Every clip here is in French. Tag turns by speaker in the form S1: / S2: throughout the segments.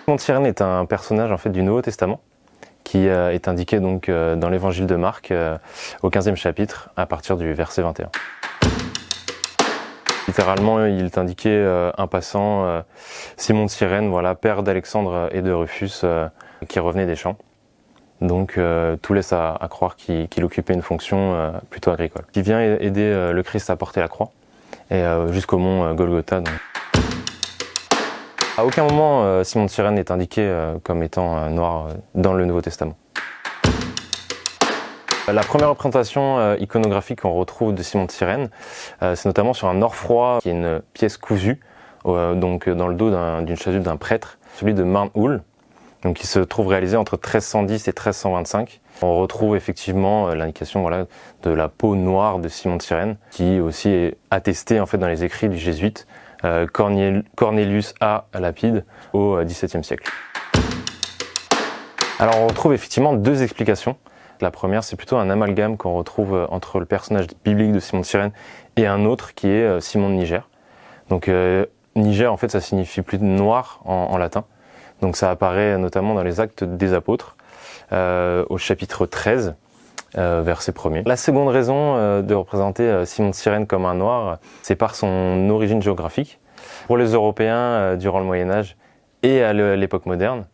S1: Simon de Cyrène est un personnage en fait du Nouveau Testament qui est indiqué donc dans l'évangile de Marc au 15e chapitre à partir du verset 21. Littéralement, il est indiqué un passant, Simon de Cyrène, voilà, père d'Alexandre et de Rufus, qui revenait des champs. Donc tout laisse à croire qu'il occupait une fonction plutôt agricole. Il vient aider le Christ à porter la croix et jusqu'au mont Golgotha. Donc. À aucun moment, Simon de Cyrène n'est indiqué comme étant noir dans le Nouveau Testament. La première représentation iconographique qu'on retrouve de Simon de Cyrène, c'est notamment sur un or froid, qui est une pièce cousue, donc dans le dos d'une chasuble d'un prêtre, celui de Marnhull, donc qui se trouve réalisé entre 1310 et 1325. On retrouve effectivement l'indication voilà, de la peau noire de Simon de Cyrène, qui aussi est attestée en fait dans les écrits du jésuite Cornelius A. Lapide au XVIIe siècle. Alors on retrouve effectivement deux explications. La première, c'est plutôt un amalgame qu'on retrouve entre le personnage biblique de Simon de Cyrène et un autre qui est Simon de Niger. Donc Niger, en fait, ça signifie plus noir en latin. Donc ça apparaît notamment dans les Actes des Apôtres, au chapitre 13, verset 1er. La seconde raison de représenter Simon de Cyrène comme un noir, c'est par son origine géographique. Pour les Européens, durant le Moyen-Âge et à l'époque moderne,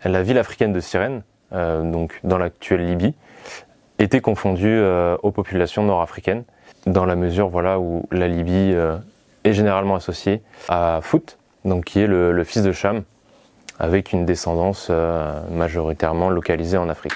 S1: la ville africaine de Cyrène, donc dans l'actuelle Libye, était confondue aux populations nord-africaines, dans la mesure voilà, où la Libye est généralement associée à Fout, donc qui est le fils de Cham, avec une descendance majoritairement localisée en Afrique.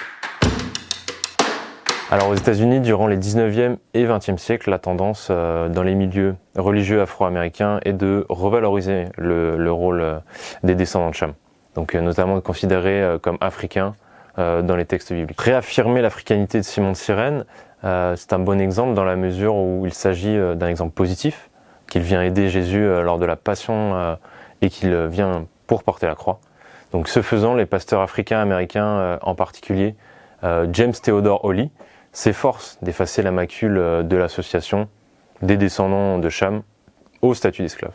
S1: Alors aux États-Unis, durant les 19e et 20e siècles, la tendance dans les milieux religieux afro-américains est de revaloriser le rôle des descendants de Cham, donc notamment de considérer comme africains dans les textes bibliques. Réaffirmer l'africanité de Simon de Cyrène, c'est un bon exemple dans la mesure où il s'agit d'un exemple positif, qu'il vient aider Jésus lors de la passion et qu'il vient pour porter la croix. Donc ce faisant, les pasteurs africains américains en particulier, James Theodore Holly, s'efforcent d'effacer la macule de l'association des descendants de Cham au statut d'esclave.